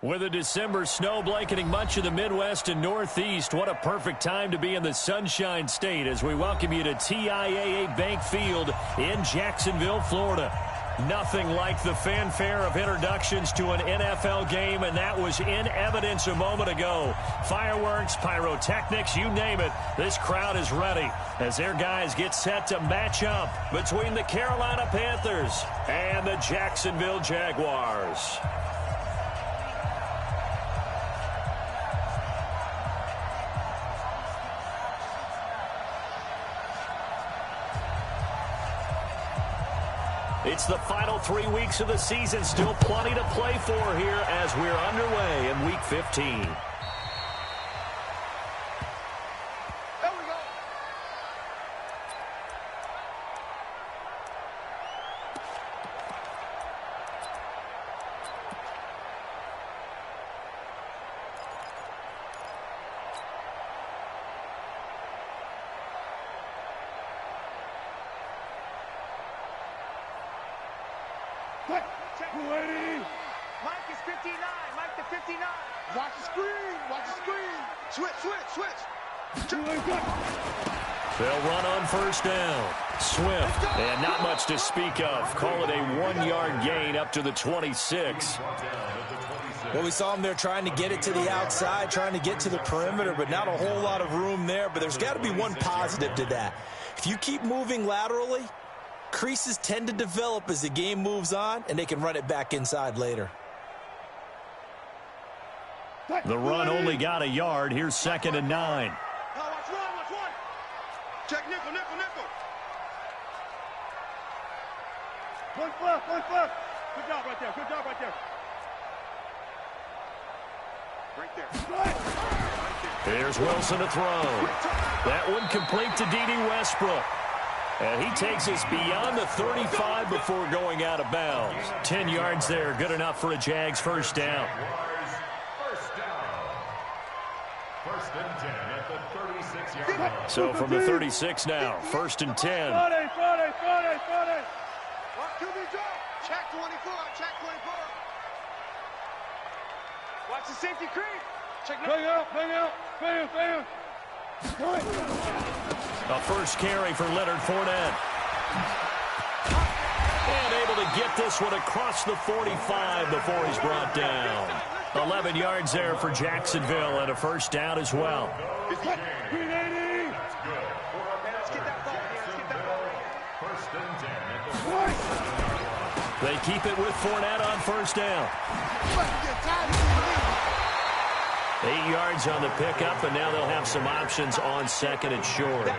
With a December snow blanketing much of the Midwest and Northeast, what a perfect time to be in the Sunshine State as we welcome you to TIAA Bank Field in Jacksonville, Florida. Nothing like the fanfare of introductions to an NFL game, and that was in evidence a moment ago. Fireworks, pyrotechnics, you name it. This crowd is ready as their guys get set to match up between the Carolina Panthers and the Jacksonville Jaguars. It's the final 3 weeks of the season. Still plenty to play for here as we're underway in Week 15. Mike is 59. Mike to 59. Watch the screen. Watch the screen. Switch. They'll run on first down. Swift. And not much to speak of. Call it a 1-yard gain up to the 26. Well, we saw him there trying to get it to the outside, trying to get to the perimeter, but not a whole lot of room there. But there's got to be one positive to that. If you keep moving laterally, creases tend to develop as the game moves on, and they can run it back inside later. The run only got a yard. Here's 2nd and 9. Watch one. Check nickel. One fluff. Good job right there. Right there. Here's Wilson to throw. That one complete to D.D. Westbrook. And he takes us beyond the 35 before going out of bounds. 10 yards there, good enough for a Jags first down. First and 10 at the 36-yard line. So from the 36 now, 1st and 10. Friday. Check 24. Watch the safety creep. Check. Bang out. Bam. A first carry for Leonard Fournette. And able to get this one across the 45 before he's brought down. 11 yards there for Jacksonville and a first down as well. Let's get that ball here. First and 10. They keep it with Fournette on first down. 8 yards on the pickup, and now they'll have some options on 2nd and short.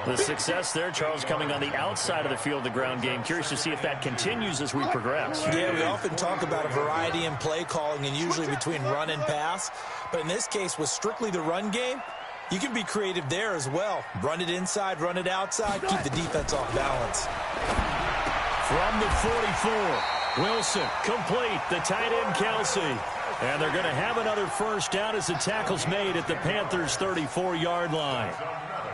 The success there, Charles, coming on the outside of the field, the ground game. Curious to see if that continues as we progress. Yeah, we often talk about a variety in play calling and usually between run and pass. But in this case, with strictly the run game, you can be creative there as well. Run it inside, run it outside, keep the defense off balance. From the 44, Wilson, complete, the tight end Kelsey. And they're going to have another first down as the tackle's made at the Panthers' 34-yard line.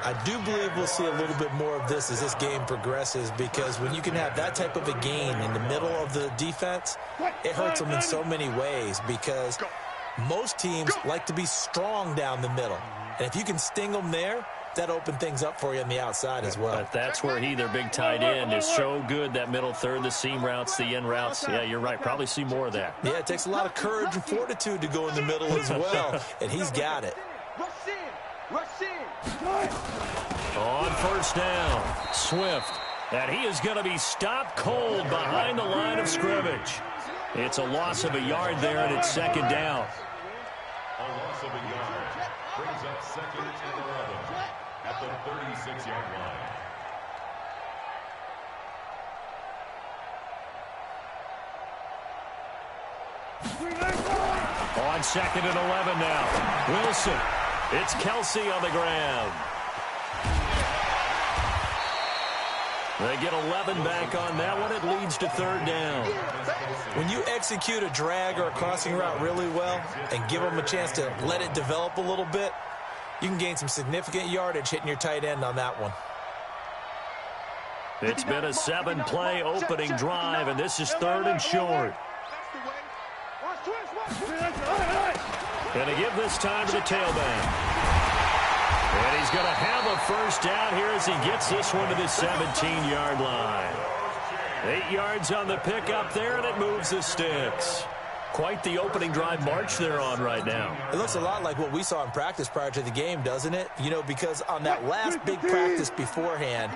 I do believe we'll see a little bit more of this as this game progresses, because when you can have that type of a gain in the middle of the defense, it hurts them in so many ways, because most teams like to be strong down the middle. And if you can sting them there, that opened things up for you on the outside as well. But that's where their big tight end, is so good, that middle third, the seam routes, the in routes. Yeah, you're right. Probably see more of that. Yeah, it takes a lot of courage and fortitude to go in the middle as well, and he's got it. Rush in. On first down, Swift. And he is going to be stopped cold behind the line of scrimmage. It's a loss of a yard there, and it's 2nd down. A loss of a yard brings up 2nd and 11 at the 36-yard line. On 2nd and 11 now, Wilson. It's Kelsey on the ground. They get 11 back on that one. It leads to 3rd down. When you execute a drag or a crossing route really well and give them a chance to let it develop a little bit, you can gain some significant yardage hitting your tight end on that one. It's been a 7-play opening drive, and this is 3rd and short. Going to give this time to the tailback. And he's going to have a first down here as he gets this one to the 17-yard line. 8 yards on the pickup there, and it moves the sticks. Quite the opening drive march they're on right now. It looks a lot like what we saw in practice prior to the game, doesn't it? You know, because on that last big practice beforehand,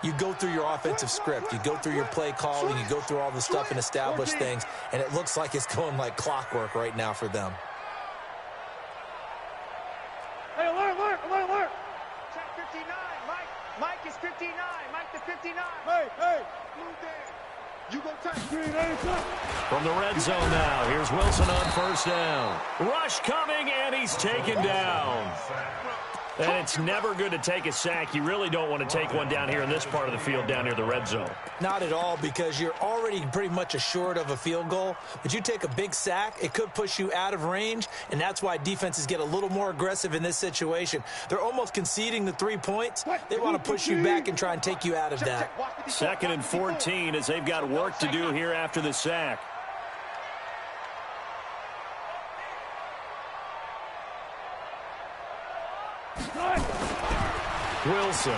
you go through your offensive script. You go through your play calling. You go through all the stuff and establish things, and it looks like it's going like clockwork right now for them. Hey, alert. Check 59. Mike is 59. Mike the 59. Hey. Blue Dan. You go tight. From the red zone now, here's Wilson on first down. Rush coming, and he's taken down. And it's never good to take a sack. You really don't want to take one down here in this part of the field down near the red zone. Not at all, because you're already pretty much assured of a field goal. But you take a big sack, it could push you out of range, and that's why defenses get a little more aggressive in this situation. They're almost conceding the 3 points. They want to push you back and try and take you out of that. 2nd and 14 as they've got work to do here after the sack. Wilson.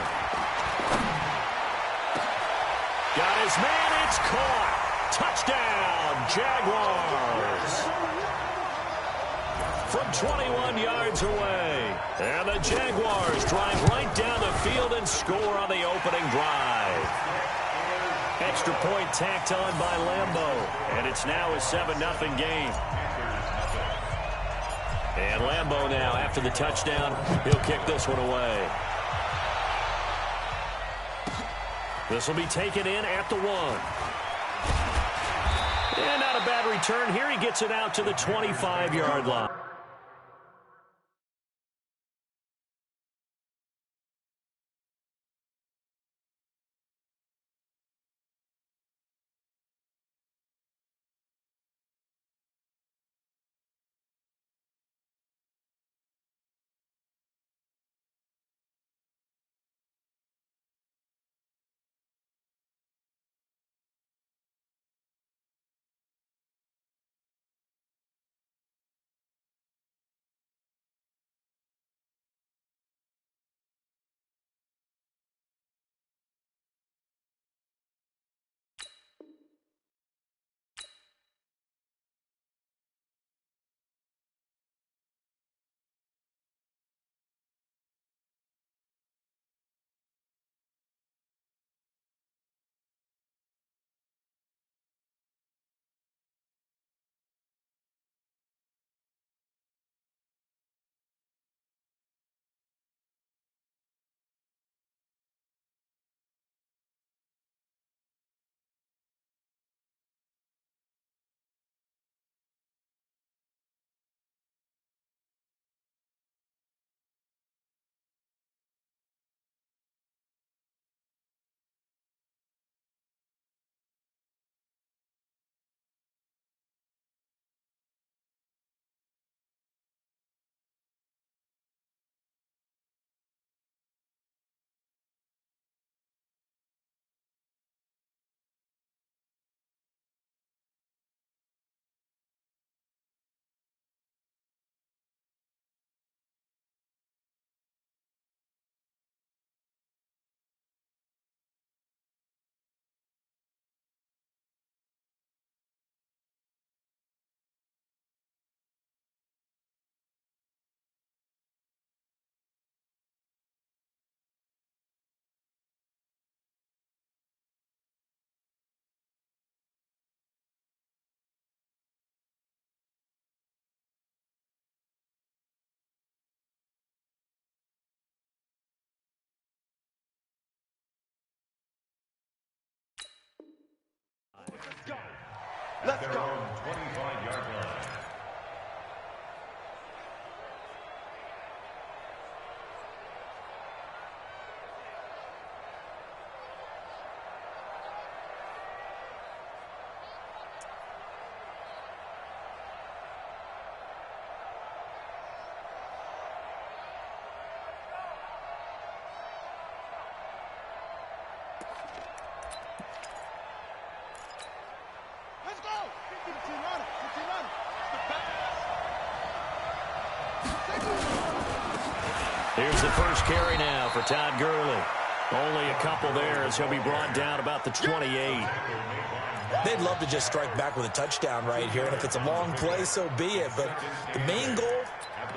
Got his man, it's caught. Touchdown, Jaguars. From 21 yards away. And the Jaguars drive right down the field and score on the opening drive. Extra point tacked on by Lambeau. And it's now a 7-0 game. And Lambeau now, after the touchdown, he'll kick this one away. This will be taken in at the 1. And not a bad return. Here he gets it out to the 25-yard line. Let's go. 25-yard line. Let's go. 15 on it. 15 on it. Here's the first carry now for Todd Gurley. Only a couple there as he'll be brought down about the 28. They'd love to just strike back with a touchdown right here, and if it's a long play, so be it. But the main goal,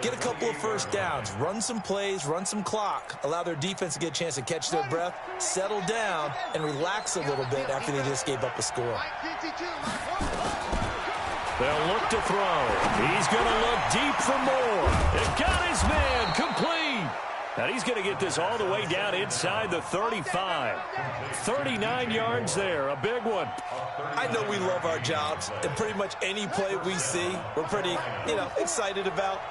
get a couple of first downs, run some plays, run some clock, allow their defense to get a chance to catch their breath, settle down, and relax a little bit after they just gave up a score. They'll look to throw. He's going to look deep for more. It got his man complete. And he's going to get this all the way down inside the 35. 39 yards there, a big one. I know we love our jobs, and pretty much any play we see, we're pretty, excited about.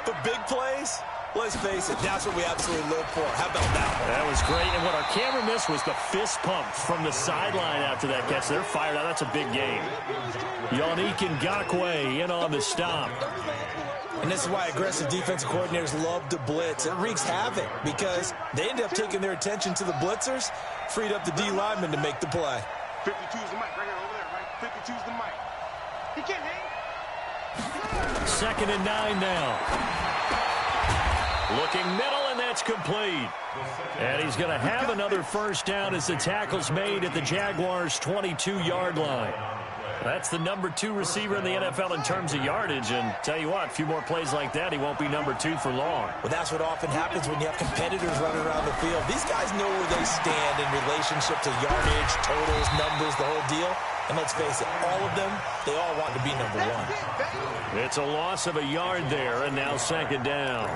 But big plays, let's face it, that's what we absolutely live for. How about that one? That was great, and what our camera missed was the fist pump from the sideline after that catch. They're fired out. That's a big game. Yannick Ngakoue in on the stop. And this is why aggressive defensive coordinators love to blitz. It wreaks havoc because they end up taking their attention to the blitzers, freed up the D lineman to make the play. 52 is the mic right here, over there, right? 52 is the mic. He can't hang. 2nd and 9 now. Looking middle, and that's complete. And he's going to have another first down as the tackle's made at the Jaguars' 22-yard line. That's the number 2 receiver in the NFL in terms of yardage. And tell you what, a few more plays like that, he won't be number 2 for long. Well, that's what often happens when you have competitors running around the field. These guys know where they stand in relationship to yardage, totals, numbers, the whole deal. And let's face it, all of them, they all want to be number 1. It's a loss of a yard there, and now 2nd down.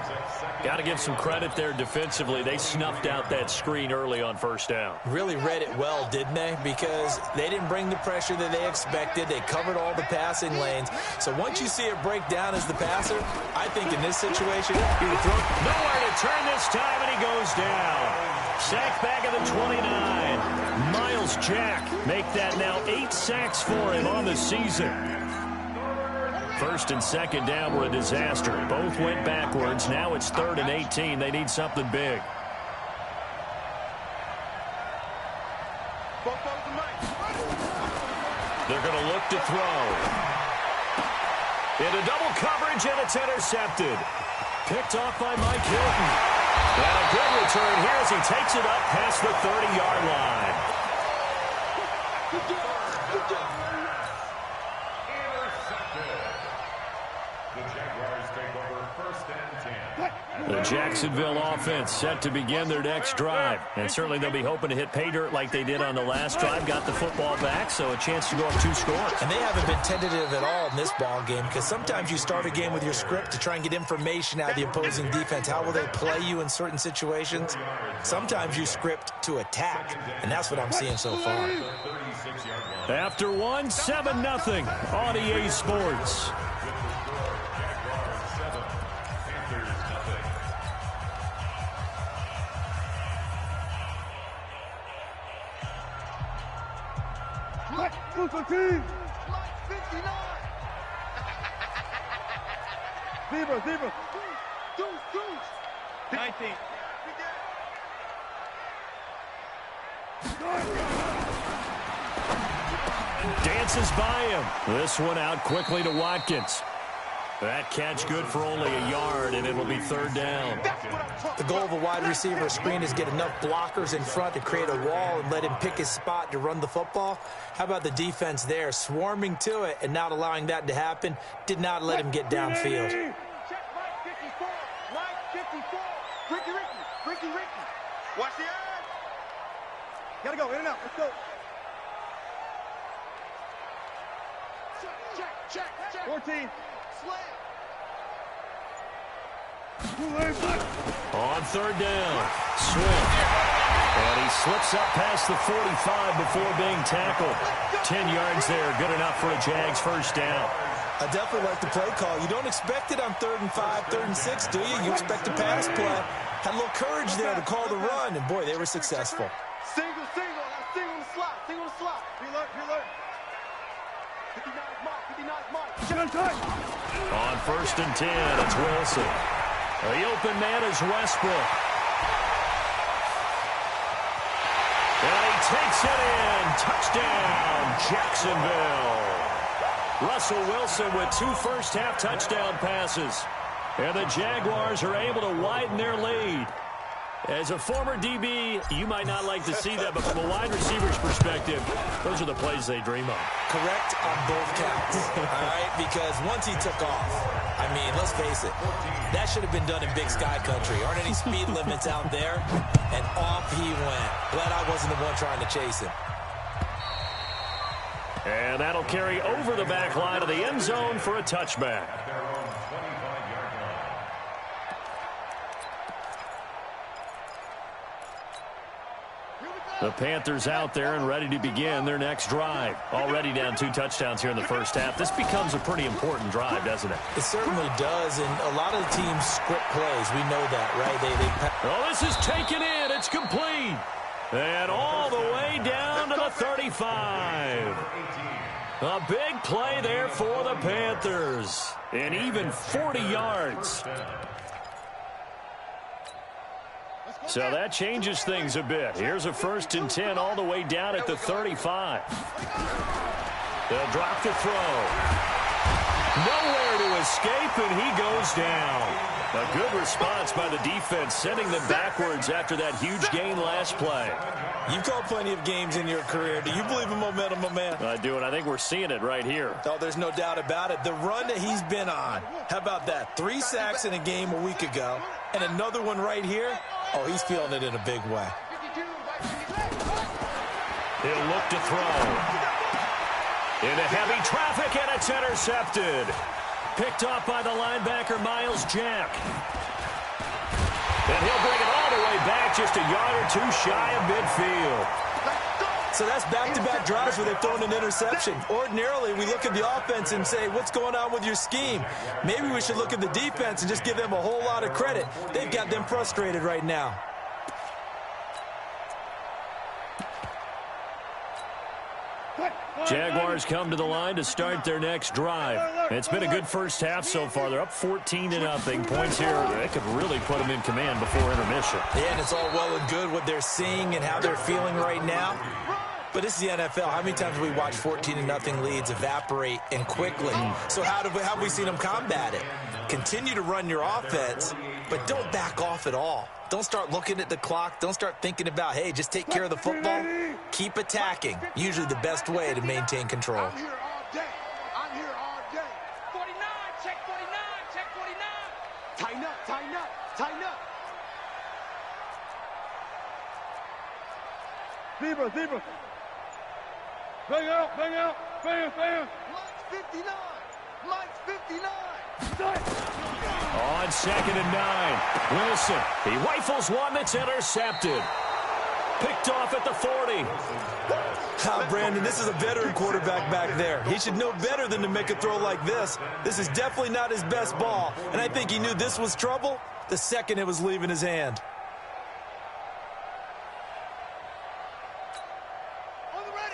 Got to give some credit there defensively. They snuffed out that screen early on 1st down. Really read it well, didn't they? Because they didn't bring the pressure that they expected. They covered all the passing lanes. So once you see it break down as the passer, I think in this situation, he would throw. Nowhere to turn this time, and he goes down. Sacked back at the 29. Miles Jack make that now 8 sacks for him on the season. 1st and 2nd down were a disaster. Both went backwards. Now it's 3rd and 18. They need something big. They're going to look to throw. Into double coverage, and it's intercepted. Picked off by Mike Hilton. And a good return here as he takes it up past the 30-yard line. The Jacksonville offense set to begin their next drive. And certainly they'll be hoping to hit pay dirt like they did on the last drive. Got the football back, so a chance to go up 2 scores. And they haven't been tentative at all in this ball game because sometimes you start a game with your script to try and get information out of the opposing defense. How will they play you in certain situations? Sometimes you script to attack, and that's what I'm seeing so far. After 1, 7-0 on EA Sports. Zebra. 19. Dances by him. This one out quickly to Watkins. That catch good for only a yard, and it'll be 3rd down. The goal of a wide receiver screen is get enough blockers in front to create a wall and let him pick his spot to run the football. How about the defense there, swarming to it and not allowing that to happen? Did not let him get downfield. Check Mike 54. Mike 54. Ricky. Watch the edge. Gotta go, in and out. Let's go. Check. 14. On 3rd down, Swift. And he slips up past the 45 before being tackled. 10 yards there, good enough for a Jags 1st down. I definitely like the play call. You don't expect it on 3rd and 5, 3rd and 6, do you? You expect a pass play. Had a little courage there to call the run, and boy, they were successful. Single on the slot. Reload. 59 Mike. On 1st and 10, it's Wilson. The open man is Westbrook. And he takes it in. Touchdown, Jacksonville. Russell Wilson with 2 first-half touchdown passes. And the Jaguars are able to widen their lead. As a former DB, you might not like to see that, but from a wide receiver's perspective, those are the plays they dream of. Correct on both counts, all right? Because once he took off, I mean, let's face it, that should have been done in Big Sky Country. Aren't any speed limits out there? And off he went. Glad I wasn't the one trying to chase him. And that'll carry over the back line of the end zone for a touchback. The Panthers out there and ready to begin their next drive. Already down 2 touchdowns here in the first half. This becomes a pretty important drive, doesn't it? It certainly does, and a lot of the teams script plays. We know that, right? Oh, this is taken in. It's complete. And all the way down to the 35. A big play there for the Panthers. And even 40 yards. So that changes things a bit. Here's a 1st and 10 all the way down at the 35. They'll drop the throw. Nowhere to escape, and he goes down. A good response by the defense, sending them backwards after that huge gain last play. You've called plenty of games in your career. Do you believe in momentum, my man? I do, and I think we're seeing it right here. Oh, there's no doubt about it. The run that he's been on. How about that? 3 sacks in a game a week ago, and another one right here. Oh, he's feeling it in a big way. He'll look to throw. Into heavy traffic, and it's intercepted. Picked off by the linebacker, Miles Jack. And he'll bring it all the way back, just a yard or 2 shy of midfield. So that's back-to-back drives where they've thrown an interception. Ordinarily, we look at the offense and say, what's going on with your scheme? Maybe we should look at the defense and just give them a whole lot of credit. They've got them frustrated right now. Jaguars come to the line to start their next drive. It's been a good first half so far. They're up 14-0. Points here, that could really put them in command before intermission. Yeah, and it's all well and good what they're seeing and how they're feeling right now. But this is the NFL. How many times have we watched 14-0 leads evaporate and quickly? So how have we seen them combat it? Continue to run your offense, but don't back off at all. Don't start looking at the clock. Don't start thinking about, hey, just take care of the football. Keep attacking. Usually the best way to maintain control. I'm here all day. I'm here all day. 49, check 49, check 49. Tighten up, tighten up, tighten up. Zebra. Bang out, bang. Mike's 59. Mike's 59. On 2nd and 9. Wilson, he rifles one that's intercepted. Picked off at the 40. Brandon, this is a veteran quarterback back there. He should know better than to make a throw like this. This is definitely not his best ball, and I think he knew this was trouble the second it was leaving his hand.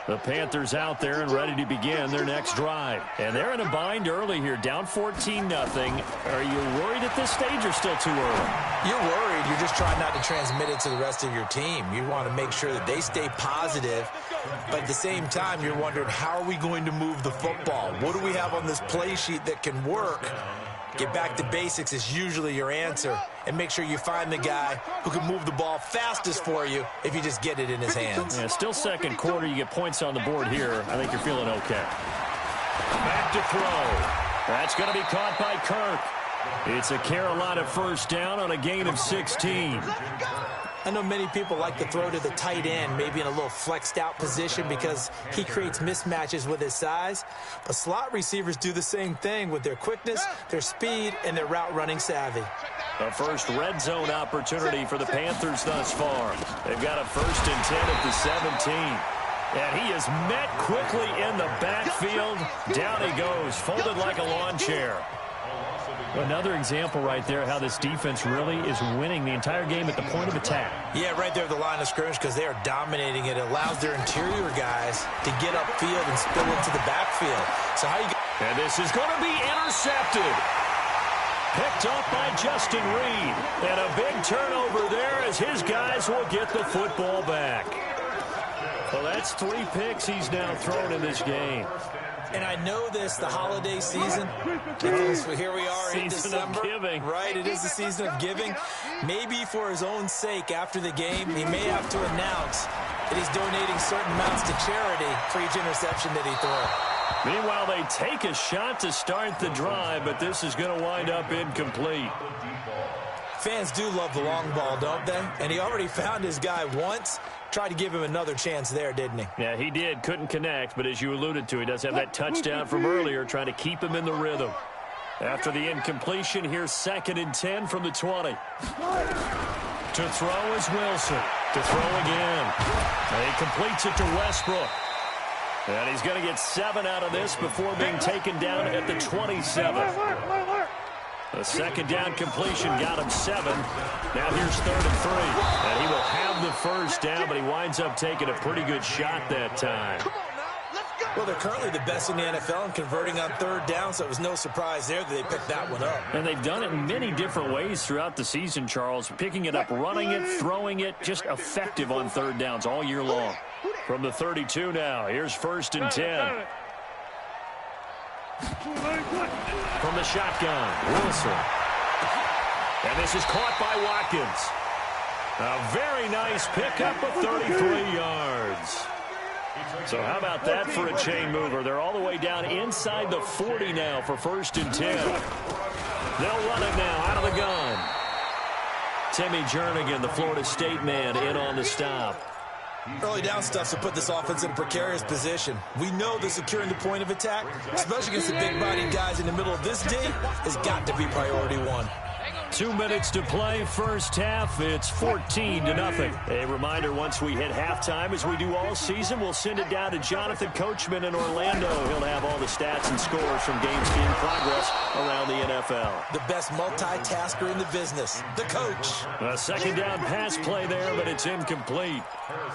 The Panthers out there and ready to begin their next drive. And they're in a bind early here, down 14-0. Are you worried at this stage or still too early? You're worried. You're just trying not to transmit it to the rest of your team. You want to make sure that they stay positive. But at the same time, you're wondering, how are we going to move the football? What do we have on this play sheet that can work? Get back to basics is usually your answer. And make sure you find the guy who can move the ball fastest for you if you just get it in his hands. Yeah, still second quarter. You get points on the board here. I think you're feeling okay. Back to throw. That's going to be caught by Kirk. It's a Carolina first down on a gain of 16. I know many people like to throw to the tight end, maybe in a little flexed out position because he creates mismatches with his size. But slot receivers do the same thing with their quickness, their speed, and their route running savvy. A first red zone opportunity for the Panthers thus far. They've got a 1st and 10 at the 17. And he is met quickly in the backfield. Down he goes, folded like a lawn chair. Another example right there how this defense really is winning the entire game at the point of attack. Yeah, right there at the line of scrimmage because they are dominating it. It allows their interior guys to get upfield and spill into the backfield. So how you? And this is going to be intercepted. Picked up by Justin Reed. And a big turnover there as his guys will get the football back. Well, that's 3 picks he's now thrown in this game. And I know this, the holiday season, because here we are in December. Season of giving. Right, it is the season of giving. Maybe for his own sake after the game, he may have to announce that he's donating certain amounts to charity for each interception that he throws. Meanwhile, they take a shot to start the drive, but this is going to wind up incomplete. Fans do love the long ball, don't they? And he already found his guy once. Tried to give him another chance there, didn't he? Yeah, he did. Couldn't connect, but as you alluded to, he does have that touchdown from earlier, trying to keep him in the rhythm. After the incompletion, here's 2nd and 10 from the 20. To throw is Wilson. To throw again. And he completes it to Westbrook. And he's going to get 7 out of this before being taken down at the 27. The 2nd down completion got him 7. Now here's 3rd and 3. And he will have the 1st down, but he winds up taking a pretty good shot that time. Well, they're currently the best in the NFL in converting on 3rd down, so it was no surprise there that they picked that one up. And they've done it in many different ways throughout the season, Charles. Picking it up, running it, throwing it, just effective on 3rd downs all year long. From the 32 now, here's 1st and 10. From the shotgun, Wilson. And this is caught by Watkins. A very nice pickup of 33 yards. So how about that for a chain mover? They're all the way down inside the 40 now for 1st and 10. They'll run it now out of the gun. Timmy Jernigan, the Florida State man, in on the stop. Early down stuff to put this offense in a precarious position. We know that securing the point of attack, especially against the big-bodied guys in the middle of this day, has got to be priority 1. 2 minutes to play, first half. It's 14-0. A reminder, once we hit halftime, as we do all season, we'll send it down to Jonathan Coachman in Orlando. He'll have all the stats and scores from games being progress around the NFL. The best multitasker in the business, the coach. A 2nd down pass play there, but it's incomplete.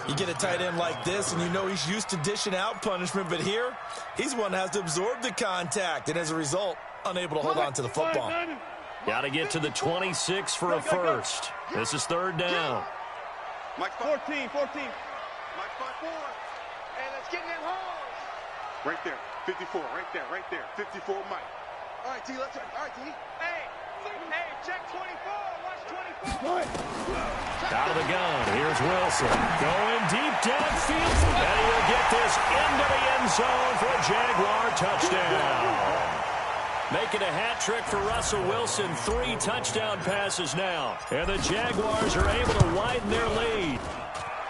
You get a tight end like this, and you know he's used to dishing out punishment, but here, he's one that has to absorb the contact, and as a result, unable to hold on to the football. Got to get to the 26 for a 1st. This is 3rd down. Mike 14. Mike 5-4. Hey, let's get in them holes. Right there. 54. Right there. 54, Mike. All right, T. Let's go. All right, T. Hey, check 24. Watch 24. Out of the gun. Here's Wilson. Going deep downfield. And he will get this into the end zone for a Jaguar touchdown. Making a hat trick for Russell Wilson. 3 touchdown passes now. And the Jaguars are able to widen their lead.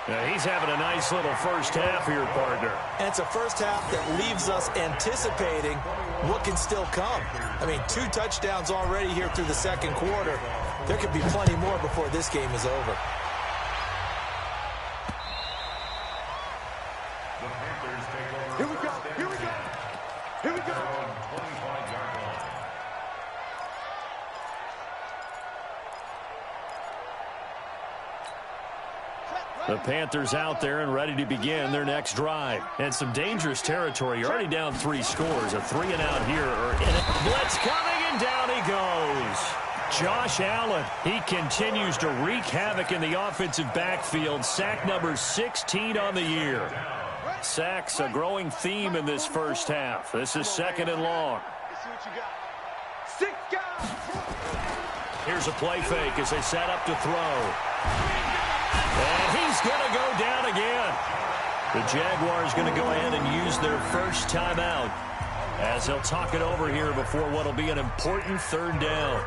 Now he's having a nice little first half here, partner. And it's a first half that leaves us anticipating what can still come. I mean, 2 touchdowns already here through the 2nd quarter. There could be plenty more before this game is over. Here we go. The Panthers out there and ready to begin their next drive. And some dangerous territory. You're already down 3 scores. A 3-and-out here or in it. Blitz coming, and down he goes. Josh Allen, he continues to wreak havoc in the offensive backfield. Sack number 16 on the year. Sacks a growing theme in this first half. This is 2nd and long. Let's see what you got. 6 guys. Here's a play fake as they set up to throw. And he's going to go down again. The Jaguars going to go ahead and use their first timeout as they'll talk it over here before what will be an important 3rd down.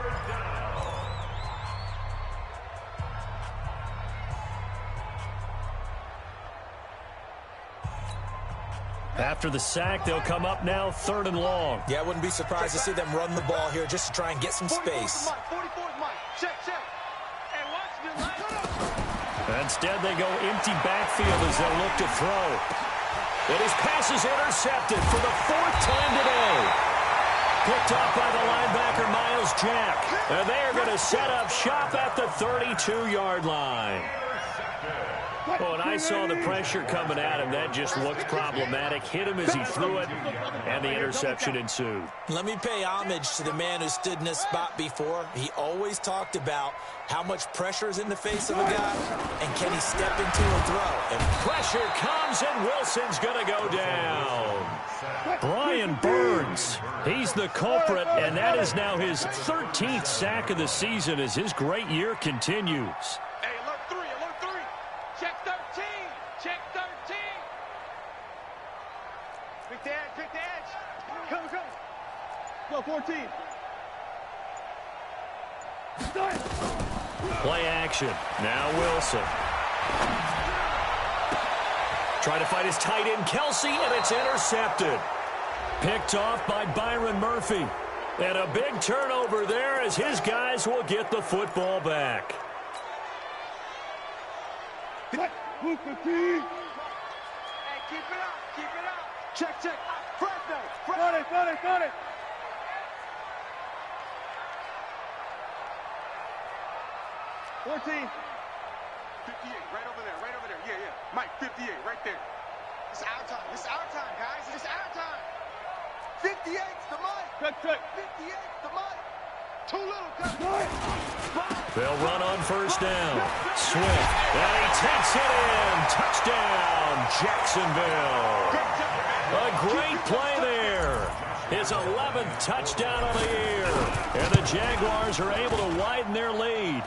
After the sack, they'll come up now 3rd and long. Yeah, I wouldn't be surprised to see them run the ball here just to try and get some space. 44's Mike. Check. And watch the line. Instead, they go empty backfield as they'll look to throw. And his pass is intercepted for the 4th time today. Picked up by the linebacker, Miles Jack. And they are going to set up shop at the 32-yard line. Oh, and I saw the pressure coming at him. That just looked problematic. Hit him as he threw it, and the interception ensued. Let me pay homage to the man who stood in this spot before. He always talked about how much pressure is in the face of a guy, and can he step into a throw. And pressure comes, and Wilson's going to go down. Brian Burns, he's the culprit, and that is now his 13th sack of the season as his great year continues. Hey, alert 3, alert 3. Check 13, check 13. Pick the edge, pick the edge. Come, come. Go, 14. Play action. Now Wilson. Trying to fight his tight end, Kelsey, and it's intercepted. Picked off by Byron Murphy. And a big turnover there as his guys will get the football back. Hey, keep it up, keep it up. Check, check. Front. Got it. 14. 58, right over there. Yeah. Mike, 58, right there. It's our time, guys. It's our time. 58's the Mike. Check. 58's the Mike. Too little, cut. They'll run on first down. Swift, and he takes it in. Touchdown, Jacksonville. A great play there. His 11th touchdown of the year. And the Jaguars are able to widen their lead.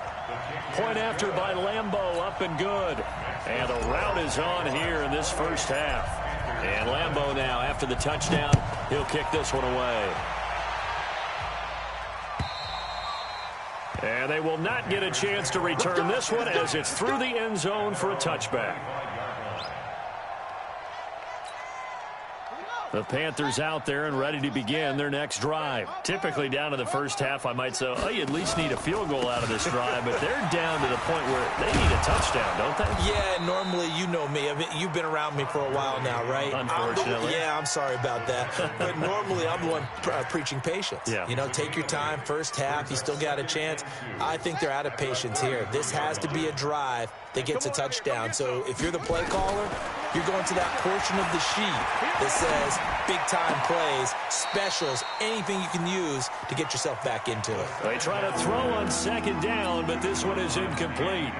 Point after by Lambeau, up and good. And the route is on here in this first half. And Lambeau now, after the touchdown, he'll kick this one away. And they will not get a chance to return this one as it's through the end zone for a touchback. The Panthers out there and ready to begin their next drive. Typically down to the first half, I might say, oh, you at least need a field goal out of this drive, but they're down to the point where they need a touchdown, don't they? Yeah, normally, you know me. I mean, you've been around me for a while now, right? Unfortunately. I'm sorry about that. But normally, I'm the one preaching patience. Yeah. You know, take your time, first half, you still got a chance. I think they're out of patience here. This has to be a drive that gets a touchdown. So if you're the play caller, you're going to that portion of the sheet that says big-time plays, specials, anything you can use to get yourself back into it. They try to throw on second down, but this one is incomplete.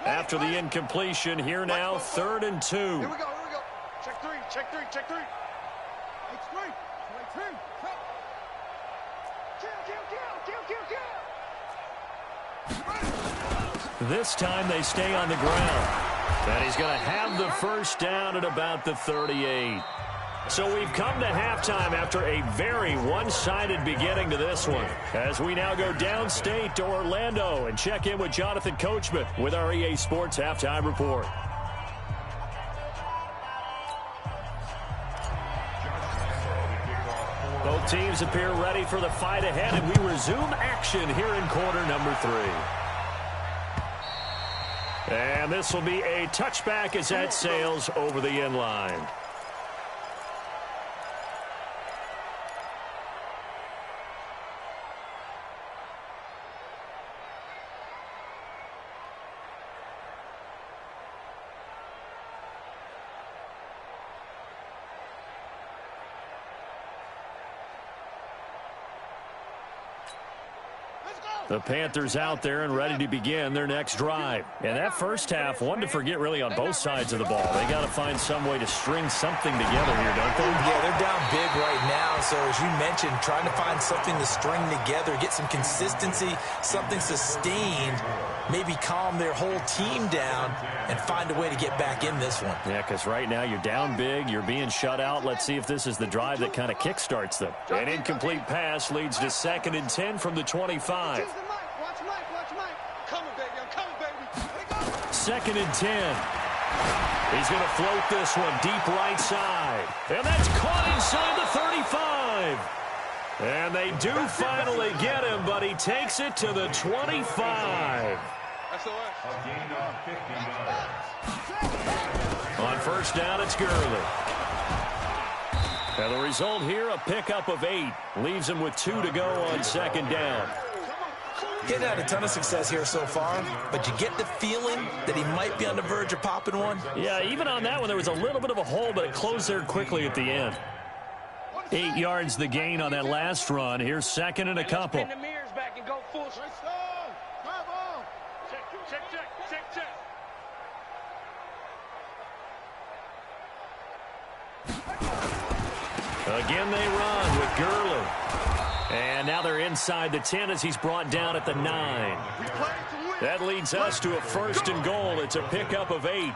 After the incompletion, here now, 3rd and 2. Here we go. Check three. It's three. This time they stay on the ground. And he's going to have the first down at about the 38. So we've come to halftime after a very one-sided beginning to this one. As we now go downstate to Orlando and check in with Jonathan Coachman with our EA Sports Halftime Report. Both teams appear ready for the fight ahead, and we resume action here in quarter number 3. And this will be a touchback as that sails over the end line. The Panthers out there and ready to begin their next drive. And that first half, one to forget really on both sides of the ball. They got to find some way to string something together here, don't they? Yeah, they're down big right now. So as you mentioned, trying to find something to string together, get some consistency, something sustained, maybe calm their whole team down and find a way to get back in this one. Yeah, because right now you're down big, you're being shut out. Let's see if this is the drive that kind of kickstarts them. An incomplete pass leads to 2nd and 10 from the 25. Watch Mike. Coming, baby. I'm coming, baby. 2nd and 10. He's going to float this one deep right side. And that's caught inside the 35. And they do finally get him, but he takes it to the 25. On first down, it's Gurley. And the result here, a pickup of 8. Leaves him with 2 to go on second down. He's had a ton of success here so far, but you get the feeling that he might be on the verge of popping one. Yeah, even on that one, there was a little bit of a hole, but it closed there quickly at the end. 8 yards the gain on that last run. Here's second and a couple. Spin the mirrors back and go full. Check. Again they run with Gurley. And now they're inside the 10 as he's brought down at the 9. That leads us to a first and goal. It's a pickup of 8.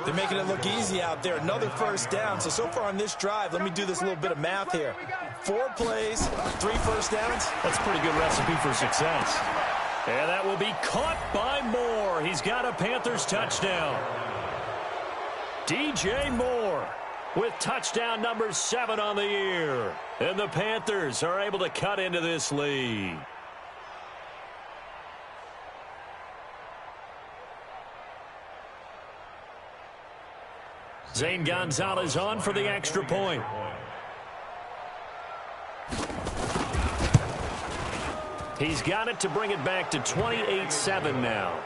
They're making it look easy out there. Another first down. So far on this drive, let me do this little bit of math here. 4 plays, 3 first downs. That's a pretty good recipe for success. And that will be caught by Moore. He's got a Panthers touchdown. DJ Moore with touchdown number 7 on the year. And the Panthers are able to cut into this lead. Zane Gonzalez on for the extra point. He's got it to bring it back to 28-7 now.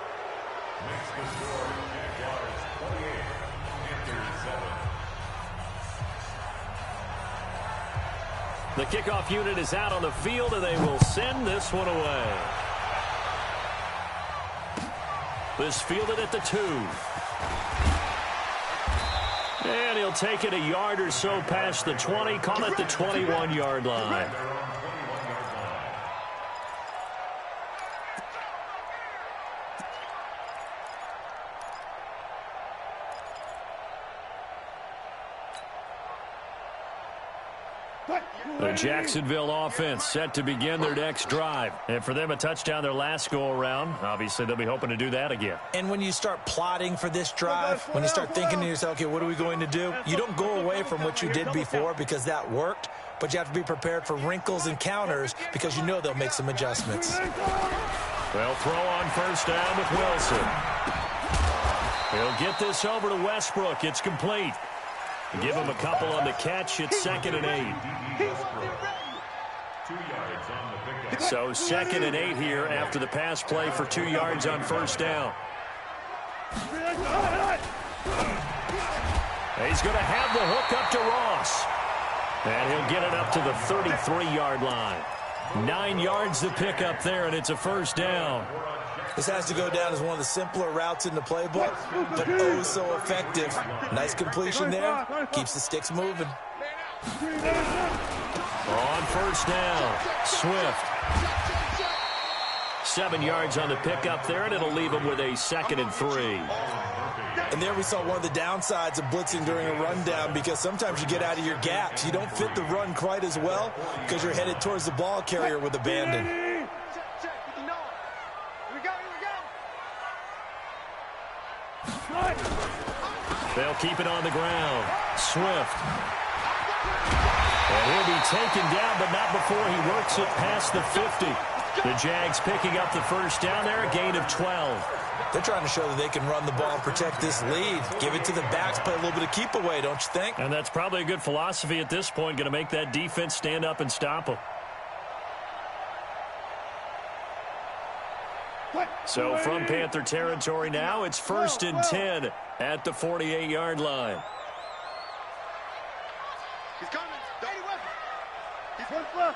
The kickoff unit is out on the field, and they will send this one away. This fielded at the 2. And he'll take it a yard or so past the 20, call it the 21-yard line. The Jacksonville offense set to begin their next drive. And for them, a touchdown their last go-around. Obviously, they'll be hoping to do that again. And when you start plotting for this drive, when you start thinking to yourself, okay, what are we going to do? You don't go away from what you did before because that worked, but you have to be prepared for wrinkles and counters because you know they'll make some adjustments. They'll throw on first down with Wilson. He'll get this over to Westbrook. It's complete. Give him a couple on the catch. It's 2nd and 8. So 2nd and 8 here after the pass play for 2 yards on first down. He's going to have the hook up to Ross. And he'll get it up to the 33-yard line. 9 yards to pick up there, and it's a first down. This has to go down as one of the simpler routes in the playbook, but oh so effective. Nice completion there. Keeps the sticks moving. On first down, Swift. 7 yards on the pickup there, and it'll leave him with a 2nd and 3. And there we saw one of the downsides of blitzing during a rundown because sometimes you get out of your gaps. You don't fit the run quite as well because you're headed towards the ball carrier with abandon. They'll keep it on the ground. Swift. And he'll be taken down, but not before he works it past the 50. The Jags picking up the first down there, a gain of 12. They're trying to show that they can run the ball and protect this lead. Give it to the backs, play a little bit of keep away, don't you think? And that's probably a good philosophy at this point, going to make that defense stand up and stop them. So from Panther territory now, it's 1st and 10 at the 48-yard line. He's coming. He's one flip.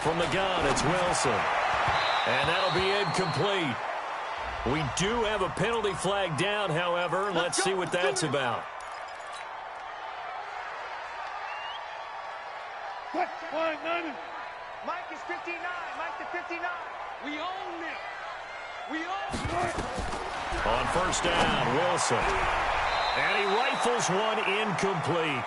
From the gun, it's Wilson. And that'll be incomplete. We do have a penalty flag down, however. Let's see what that's about. Mike is 59. Mike to 59. We own them. We own them. On first down, Wilson. And he rifles one incomplete.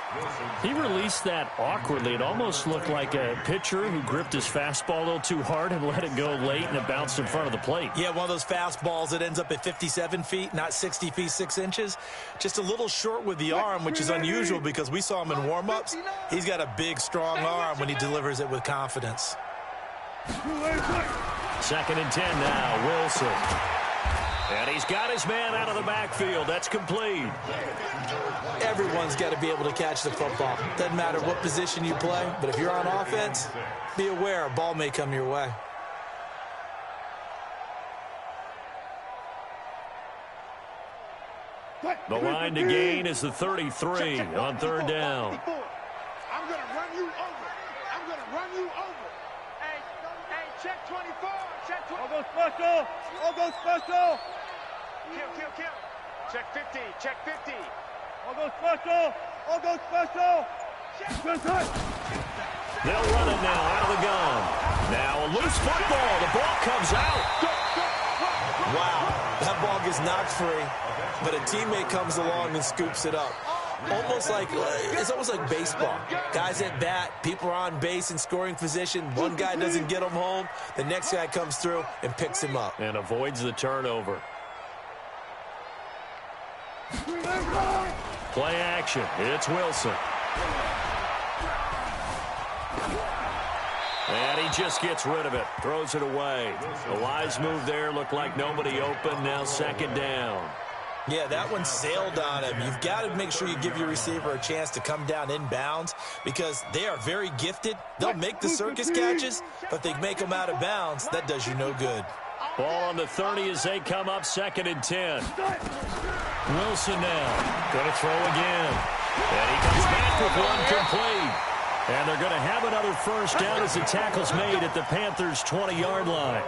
He released that awkwardly. It almost looked like a pitcher who gripped his fastball a little too hard and let it go late, and it bounced in front of the plate. Yeah, one of those fastballs that ends up at 57 feet, not 60 feet, 6 inches. Just a little short with the arm, which is unusual because we saw him in warm-ups. He's got a big, strong arm when he delivers it with confidence. 2nd and 10 now, Wilson. And he's got his man out of the backfield. That's complete. Everyone's got to be able to catch the football. Doesn't matter what position you play, but if you're on offense, be aware a ball may come your way. The line to gain is the 33 on third down. I'm going to run you over. I'm going to run you over. Hey, check 24. Check 24. I'll go special. I'll go special. Kill. Check 50. Check 50. I'll go special. I'll go special. They'll run it now out of the gun. Now a loose football. The ball comes out. Wow, that ball gets knocked free, but a teammate comes along and scoops it up. It's almost like baseball. Guys at bat, people are on base in scoring position. One guy doesn't get him home. The next guy comes through and picks him up. And avoids the turnover. Play action. It's Wilson. And he just gets rid of it. Throws it away. A wise move there. Looked like nobody open. Now second down. Yeah, that one sailed on him. You've got to make sure you give your receiver a chance to come down inbounds because they are very gifted. They'll make the circus catches, but they make them out of bounds. That does you no good. Ball on the 30 as they come up second and 10. Wilson now. Going to throw again. And he comes back with one complete. And they're going to have another first down as the tackle's made at the Panthers' 20-yard line.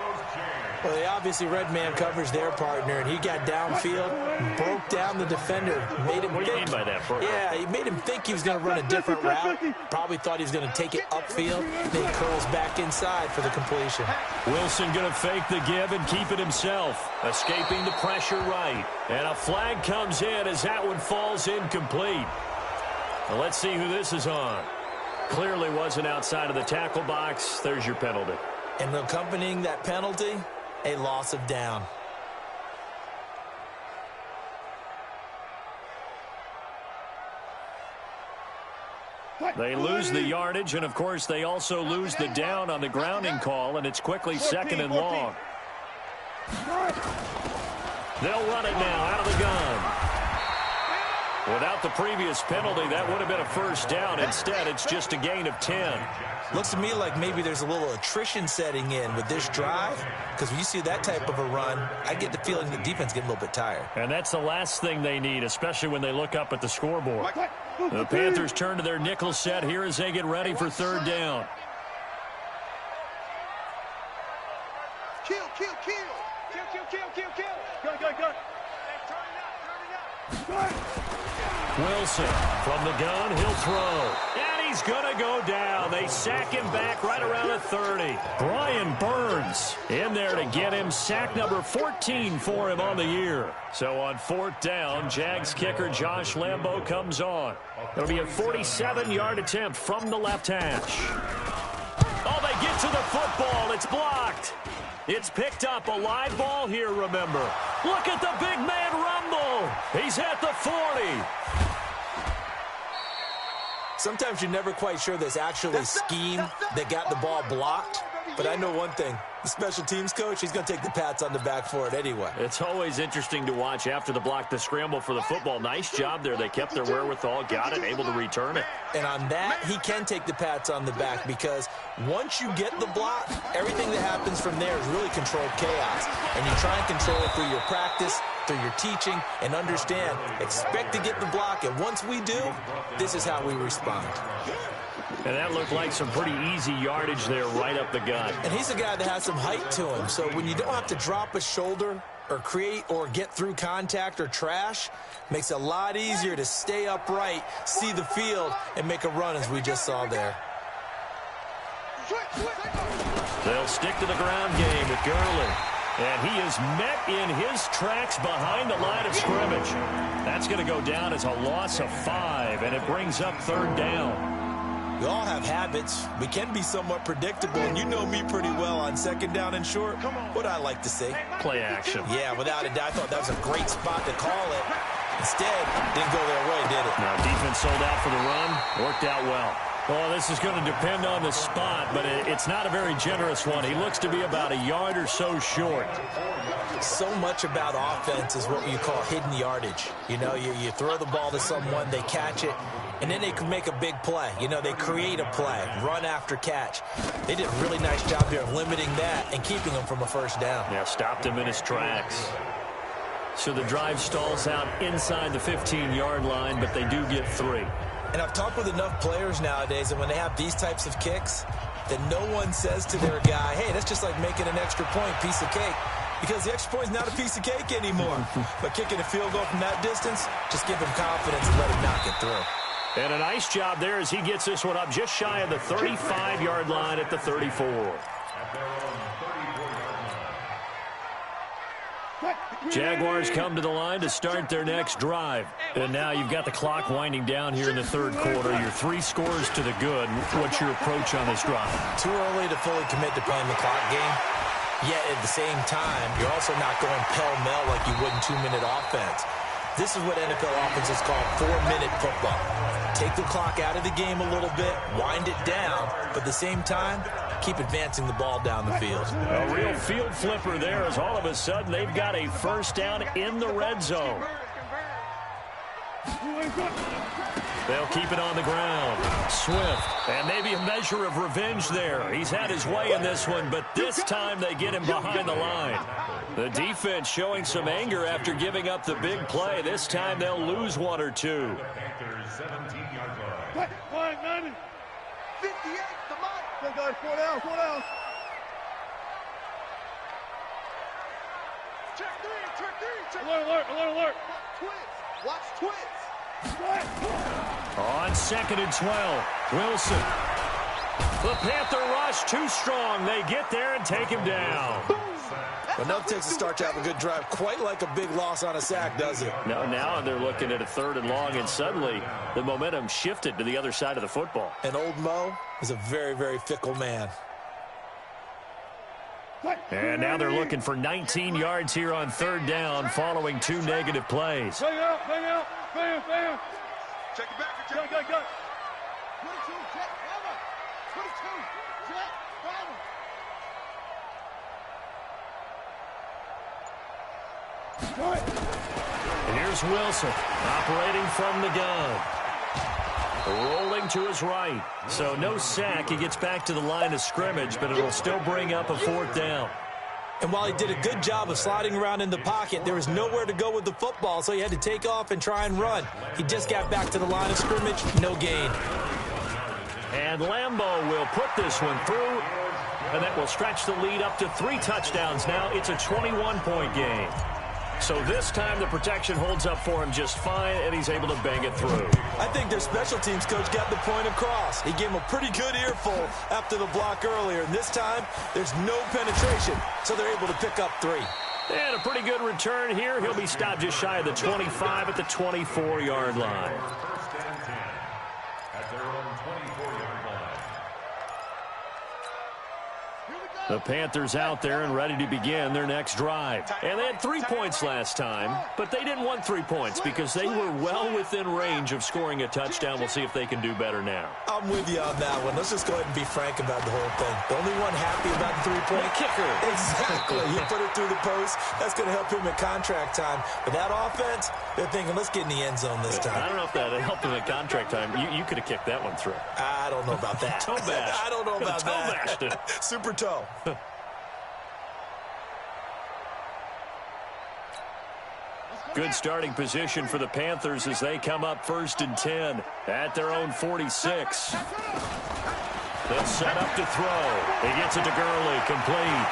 Well, they obviously red man covers their partner, and he got downfield, broke down the defender, made him What do you mean by that, Bert? Yeah, he made him think he was going to run a different route. Probably thought he was going to take it upfield. Then he curls back inside for the completion. Wilson going to fake the give and keep it himself, escaping the pressure right. And a flag comes in as that one falls incomplete. Well, let's see who this is on. Clearly wasn't outside of the tackle box. There's your penalty. And accompanying that penalty, a loss of down. They lose the yardage, and, of course, they also lose the down on the grounding call, and it's quickly second and long. They'll run it now out of the gun. Without the previous penalty, that would have been a first down. Instead, it's just a gain of 10. Looks to me like maybe there's a little attrition setting in with this drive, because when you see that type of a run, I get the feeling the defense getting a little bit tired. And that's the last thing they need, especially when they look up at the scoreboard. The Panthers turn to their nickel set here as they get ready for third down. Kill. Go. Turn it up. Wilson from the gun, he'll throw. And he's going to go down. They sack him back right around the 30. Brian Burns in there to get him. Sack number 14 for him on the year. So on fourth down, Jags kicker Josh Lambo comes on. It'll be a 47-yard attempt from the left hash. Oh, they get to the football. It's blocked. It's picked up. A live ball here, remember. Look at the big man rumble. He's at the 40. Sometimes you're never quite sure there's actually scheme that got the ball blocked. But I know one thing. The special teams coach, he's going to take the pats on the back for it anyway. It's always interesting to watch after the block, the scramble for the football. Nice job there. They kept their wherewithal, got it, able to return it. And on that, he can take the pats on the back because once you get the block, everything that happens from there is really controlled chaos. And you try and control it through your practice, through your teaching, and understand, expect to get the block. And once we do, this is how we respond. And that looked like some pretty easy yardage there right up the gut. And he's a guy that has some height to him. So when you don't have to drop a shoulder or create or get through contact or trash, makes it a lot easier to stay upright, see the field, and make a run as we just saw there. They'll stick to the ground game with Gurley. And he is met in his tracks behind the line of scrimmage. That's going to go down as a loss of 5, and it brings up third down. We all have habits. We can be somewhat predictable, and you know me pretty well on second down and short. What I like to see. Play action. Yeah, without a doubt, I thought that was a great spot to call it. Instead, didn't go their way, did it? Now, defense sold out for the run. Worked out well. Well, this is going to depend on the spot, but it's not a very generous one. He looks to be about a yard or so short. So much about offense is what you call hidden yardage. You know, you throw the ball to someone, they catch it, and then they can make a big play. You know, they create a play, run after catch. They did a really nice job here of limiting that and keeping him from a first down. Yeah, stopped him in his tracks. So the drive stalls out inside the 15-yard line, but they do get 3. And I've talked with enough players nowadays that when they have these types of kicks, that no one says to their guy, hey, that's just like making an extra point, piece of cake. Because the extra point is not a piece of cake anymore. But kicking a field goal from that distance, just give him confidence and let him knock it through. And a nice job there as he gets this one up just shy of the 35-yard line at the 34. Jaguars come to the line to start their next drive. And now you've got the clock winding down here in the third quarter. Your 3 scores to the good. What's your approach on this drive? Too early to fully commit to playing the clock game. Yet at the same time, you're also not going pell-mell like you would in 2-minute offense. This is what NFL offenses call 4-minute football. Take the clock out of the game a little bit, wind it down, but at the same time, keep advancing the ball down the field. A real field flipper there as all of a sudden they've got a first down in the red zone. They'll keep it on the ground. Swift. And maybe a measure of revenge there. He's had his way in this one, but this time they get him behind the line. The defense showing some anger after giving up the big play. This time they'll lose 1 or 2. 58, come on. Go, guys, 4 down, 4 down. Check 3, check 3, check 3. Alert. Watch twins. On 2nd and 12, Wilson. The Panther rush too strong. They get there and take him down. Enough takes to start to have a good drive. Quite like a big loss on a sack, does it? Now they're looking at a 3rd and long, and suddenly the momentum shifted to the other side of the football. And old Mo is a very, very fickle man. And now they're looking for 19 yards here on 3rd down following 2 negative plays. Bang out. Bam. Check it back. Go. 22, jet, cover. 22, jet, cover. And here's Wilson operating from the gun. Rolling to his right. So no sack. He gets back to the line of scrimmage, but it'll still bring up a 4th down. And while he did a good job of sliding around in the pocket, there was nowhere to go with the football, so he had to take off and try and run. He just got back to the line of scrimmage, no gain. And Lambeau will put this one through, and that will stretch the lead up to 3 touchdowns. Now it's a 21-point game. So this time the protection holds up for him just fine, and he's able to bang it through. I think their special teams coach got the point across. He gave him a pretty good earful after the block earlier, and this time there's no penetration, so they're able to pick up 3. And a pretty good return here. He'll be stopped just shy of the 25 at the 24-yard line. First and 10 at their own 24-yard line. The Panthers out there and ready to begin their next drive. And they had 3 points last time, but they didn't want 3 points because they were well within range of scoring a touchdown. We'll see if they can do better now. I'm with you on that one. Let's just go ahead and be frank about the whole thing. The only one happy about the 3-point kicker. Exactly. You put it through the post. That's going to help him at contract time. But that offense, they're thinking, let's get in the end zone this time. I don't know if that helped him at contract time. You could have kicked that one through. I don't know about that. Toe bash. I don't know about toe that. bashed it. Super toe. Good starting position for the Panthers as they come up 1st and 10 at their own 46. They'll set up to throw. He gets it to Gurley, complete.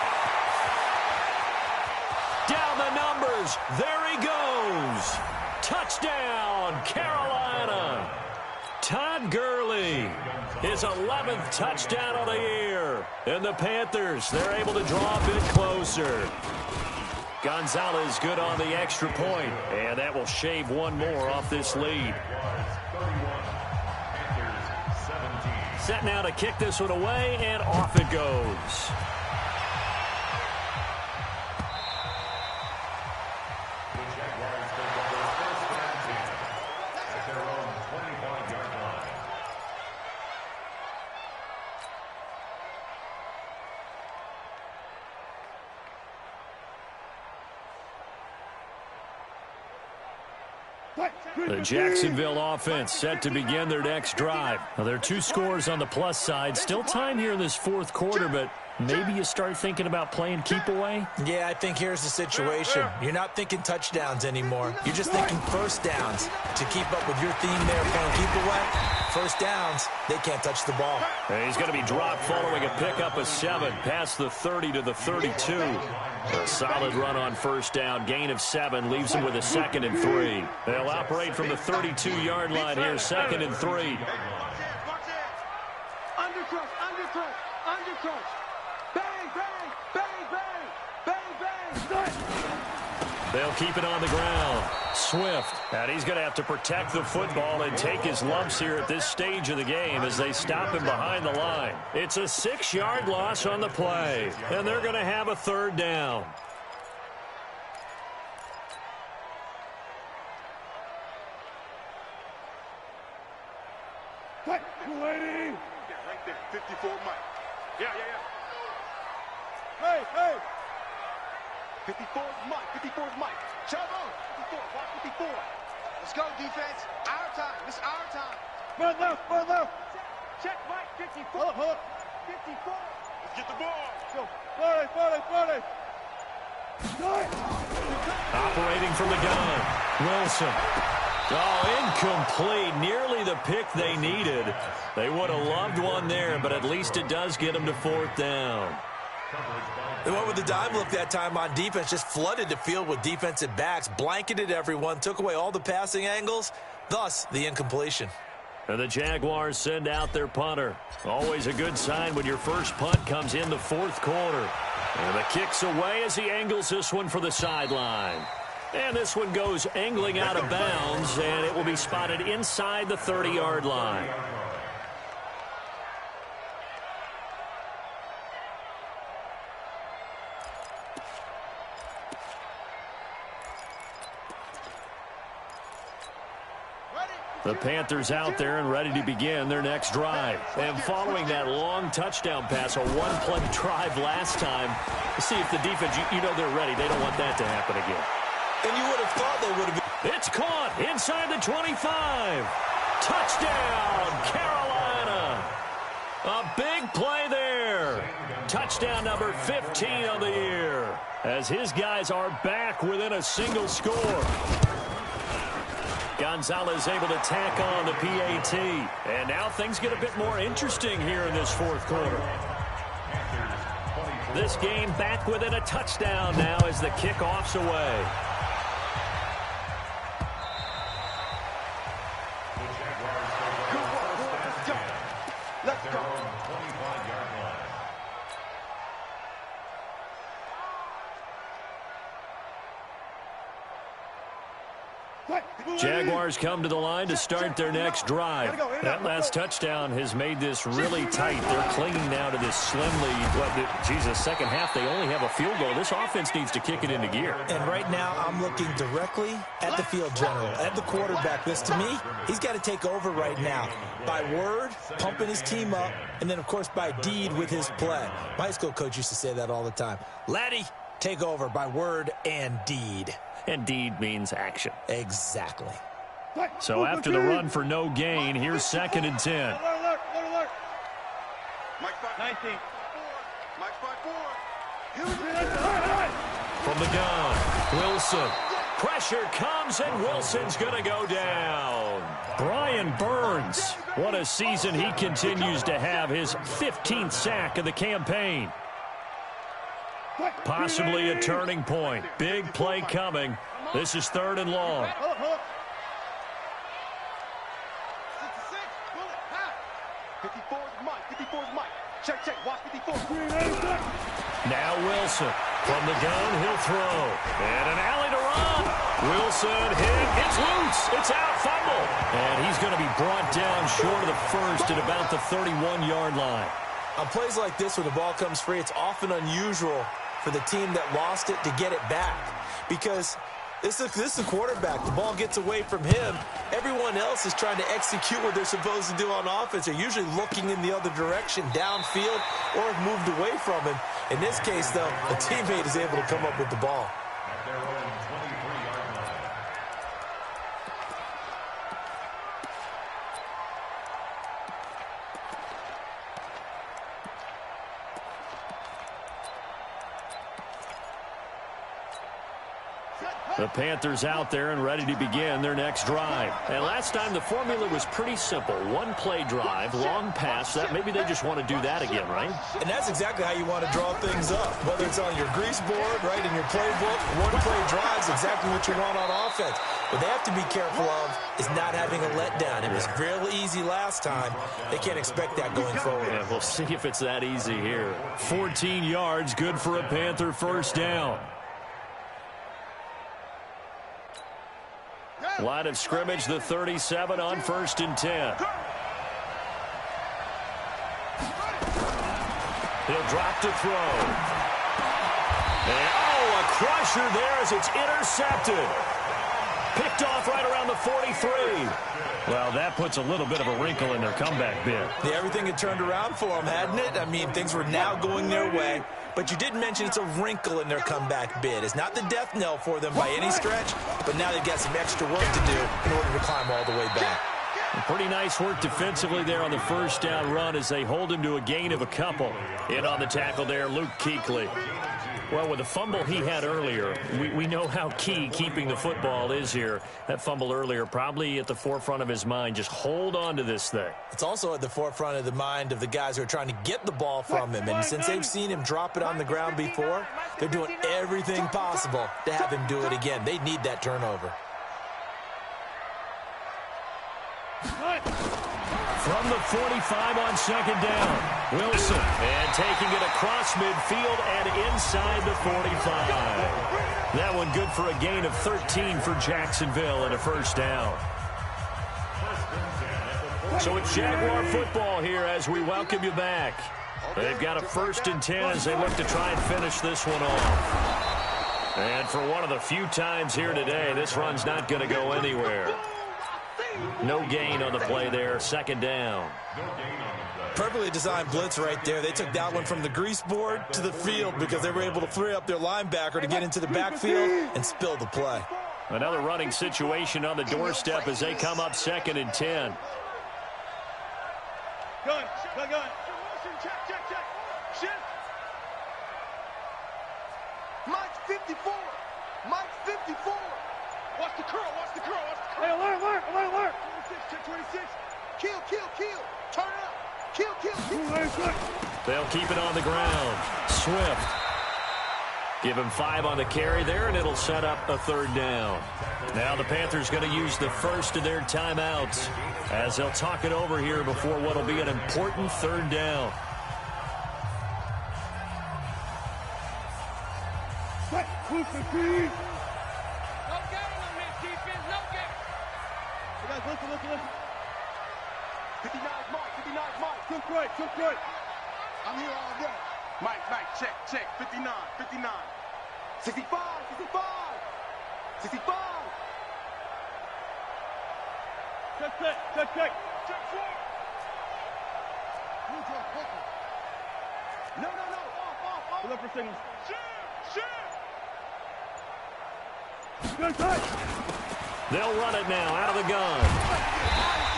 Down the numbers. There he goes. Touchdown, Carolina. Todd Gurley, his 11th touchdown of the year. And the Panthers, they're able to draw a bit closer. Gonzalez good on the extra point, and that will shave 1 more off this lead. Set now to kick this one away, and off it goes. The Jacksonville offense set to begin their next drive. Now, there are 2 scores on the plus side. Still time here in this 4th quarter, but maybe you start thinking about playing keep away? Yeah, I think here's the situation. You're not thinking touchdowns anymore. You're just thinking first downs. To keep up with your theme there, playing keep away, first downs, they can't touch the ball. And he's going to be dropped following a pickup of 7 past the 30 to the 32. A solid run on first down. Gain of 7 leaves him with a 2nd and 3. They'll operate from the 32-yard line here, 2nd and 3. Undercrush, undercrush, undercrush. Bang, bang, bang, bang, bang, bang. They'll keep it on the ground. Swift, and he's going to have to protect the football and take his lumps here at this stage of the game as they stop him behind the line. It's a 6-yard loss on the play, and they're going to have a 3rd down. Right there, 54 Mike. Yeah. Hey. 54's Mike. 54's Mike. Chavo. 54. Watch 54. Let's go, defense. Our time. This is our time. Run left. Check Mike, 54. Hold up. 54. Let's get the ball. Go. 40. Operating from the gun, Wilson. Oh, incomplete. Nearly the pick they needed. They would have loved one there, but at least it does get them to 4th down. They went with the dime look that time on defense, just flooded the field with defensive backs, blanketed everyone, took away all the passing angles, thus the incompletion. And the Jaguars send out their punter. Always a good sign when your first punt comes in the 4th quarter. And the kick's away as he angles this one for the sideline. And this one goes angling out of bounds, and it will be spotted inside the 30-yard line. The Panthers out there and ready to begin their next drive. And following that long touchdown pass, a one-play drive last time, see if the defense, you know they're ready. They don't want that to happen again. And you would have thought they would have been. It's caught inside the 25. Touchdown, Carolina. A big play there. Touchdown number 15 on the year, as his guys are back within a single score. Gonzalez able to tack on the PAT. And now things get a bit more interesting here in this 4th quarter. This game back within a touchdown now as the kickoff's away. Let's go. Jaguars come to the line to start their next drive. That last touchdown has made this really tight. They're clinging now to this slim lead. Second half, they only have a field goal. This offense needs to kick it into gear. And right now, I'm looking directly at the field general, at the quarterback. This, to me, he's got to take over right now. By word, pumping his team up, and then, of course, by deed with his play. My high school coach used to say that all the time. Laddie, take over by word and deed. And deed means action. Exactly. So after the run for no gain, here's 2nd and 10. Alert. Mike 5-19. Mike 5-4. From the gun, Wilson. Pressure comes, and Wilson's going to go down. Brian Burns. What a season he continues to have. His 15th sack of the campaign. Possibly a turning point. Big play coming. This is 3rd and long. 54's Mike. Check. Watch 54. Now Wilson. From the gun, he'll throw. And an alley to run. Wilson hit. It's loose. It's out. Fumble. And he's going to be brought down short of the first at about the 31-yard line. On plays like this, when the ball comes free, it's often unusual for the team that lost it to get it back, because this is the quarterback. The ball gets away from him. Everyone else is trying to execute what they're supposed to do on offense. They're usually looking in the other direction, downfield, or have moved away from him. In this case, though, a teammate is able to come up with the ball. The Panthers out there and ready to begin their next drive. And last time the formula was pretty simple. One play drive, long pass. That maybe they just want to do that again, right? And that's exactly how you want to draw things up. Whether it's on your grease board, right, in your playbook, one play drive's exactly what you want on offense. What they have to be careful of is not having a letdown. It was real easy last time. They can't expect that going forward. Yeah, we'll see if it's that easy here. 14 yards, good for a Panther first down. Line of scrimmage, the 37 on 1st and 10. He'll drop to throw. And, oh, a crusher there as it's intercepted. Picked off right around the 43. Well, that puts a little bit of a wrinkle in their comeback bid. Yeah, everything had turned around for them, hadn't it? I mean, things were now going their way. But you did mention it's a wrinkle in their comeback bid. It's not the death knell for them by any stretch, but now they've got some extra work to do in order to climb all the way back. Pretty nice work defensively there on the first down run as they hold him to a gain of a couple. In on the tackle there, Luke Kuechly. Well, with the fumble he had earlier, we know how key keeping the football is here. That fumble earlier probably at the forefront of his mind. Just hold on to this thing. It's also at the forefront of the mind of the guys who are trying to get the ball from him. And since they've seen him drop it on the ground before, they're doing everything possible to have him do it again. They need that turnover. From the 45 on second down, Wilson. And taking it across midfield and inside the 45. That one good for a gain of 13 for Jacksonville and a first down. So it's Jaguar football here as we welcome you back. They've got a 1st and 10 as they look to try and finish this one off. And for one of the few times here today, this run's not going to go anywhere. No gain on the play there, 2nd down. Perfectly designed blitz right there. They took that one from the grease board to the field because they were able to free up their linebacker to get into the backfield and spill the play. Another running situation on the doorstep as they come up 2nd and 10. Gun. Check. Shift. Mike's 54. Mike's 54. Watch the curl. Hey, alert. 26. Kill. Turn it up. Kill. They'll keep it on the ground. Swift. Give him 5 on the carry there, and it'll set up a 3rd down. Now the Panthers going to use the first of their timeouts as they'll talk it over here before what will be an important 3rd down. Listen. 59's Mike. Took right. I'm here all day. Mike, check. 59. 65. 65. Check. No. Off. Look for signals. Shoot. They'll run it now out of the gun.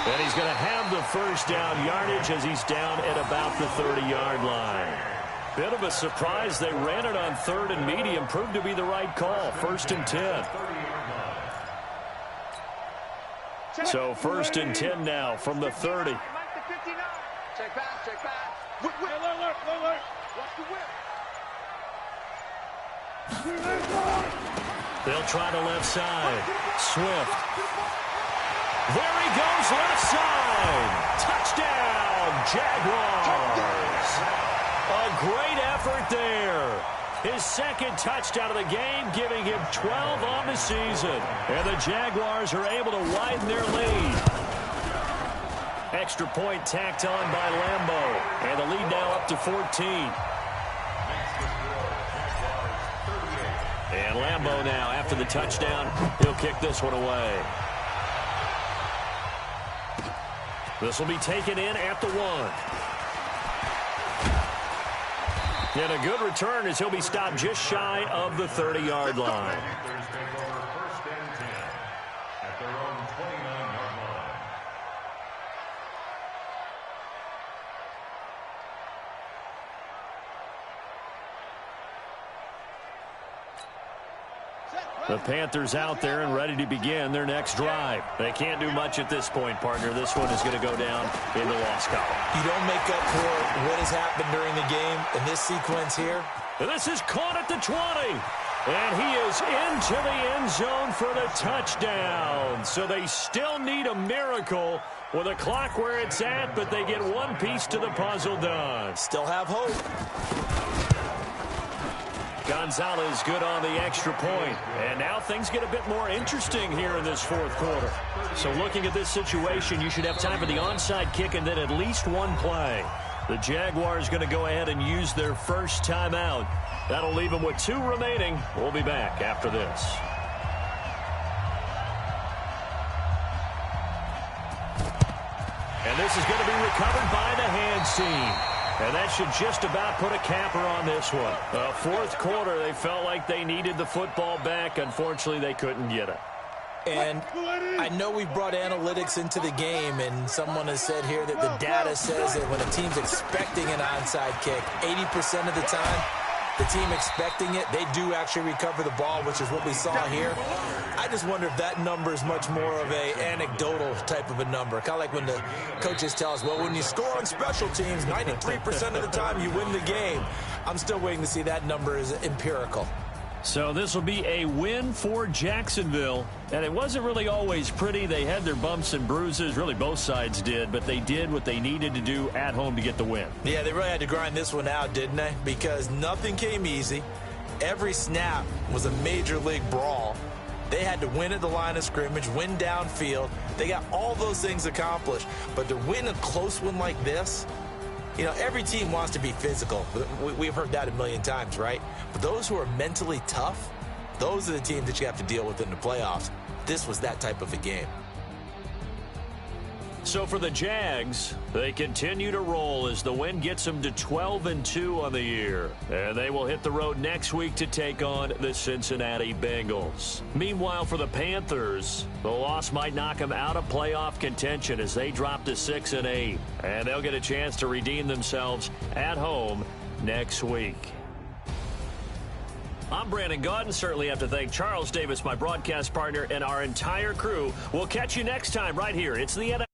And he's going to have the first down yardage as he's down at about the 30-yard line. Bit of a surprise. They ran it on 3rd and medium. Proved to be the right call. 1st and 10. So 1st and 10 now from the 30. Check pass. Whip. Alert. Watch the whip. They'll try the left side. Swift. There he goes, left side. Touchdown, Jaguars. A great effort there. His 2nd touchdown of the game, giving him 12 on the season. And the Jaguars are able to widen their lead. Extra point tacked on by Lambeau. And the lead now up to 14. And Lambeau now, after the touchdown, he'll kick this one away. This will be taken in at the 1. And a good return as he'll be stopped just shy of the 30-yard line. Set. The Panthers out there and ready to begin their next drive. They can't do much at this point, partner. This one is going to go down in the loss column. You don't make up for what has happened during the game in this sequence here. And this is caught at the 20. And he is into the end zone for the touchdown. So they still need a miracle with the clock where it's at, but they get one piece to the puzzle done. Still have hope. Gonzalez good on the extra point. And now things get a bit more interesting here in this fourth quarter. So looking at this situation, you should have time for the onside kick and then at least one play. The Jaguars going to go ahead and use their first timeout. That'll leave them with 2 remaining. We'll be back after this. And this is going to be recovered by the hands team. And that should just about put a capper on this one. Fourth quarter, they felt like they needed the football back. Unfortunately, they couldn't get it. And I know we brought analytics into the game, and someone has said here that the data says that when a team's expecting an onside kick, 80% of the time, the team expecting it, they do actually recover the ball, which is what we saw here. I just wonder if that number is much more of a anecdotal type of a number. Kind of like when the coaches tell us, well, when you score on special teams, 93% of the time you win the game. I'm still waiting to see that number is empirical. So this will be a win for Jacksonville. And it wasn't really always pretty. They had their bumps and bruises. Really, both sides did. But they did what they needed to do at home to get the win. Yeah, they really had to grind this one out, didn't they? Because nothing came easy. Every snap was a major league brawl. They had to win at the line of scrimmage, win downfield. They got all those things accomplished. But to win a close one like this, you know, every team wants to be physical. We've heard that a million times, right? But those who are mentally tough, those are the teams that you have to deal with in the playoffs. This was that type of a game. So for the Jags, they continue to roll as the win gets them to 12-2 on the year. And they will hit the road next week to take on the Cincinnati Bengals. Meanwhile, for the Panthers, the loss might knock them out of playoff contention as they drop to 6-8. And they'll get a chance to redeem themselves at home next week. I'm Brandon Gaudin. Certainly have to thank Charles Davis, my broadcast partner, and our entire crew. We'll catch you next time right here. It's the NFL.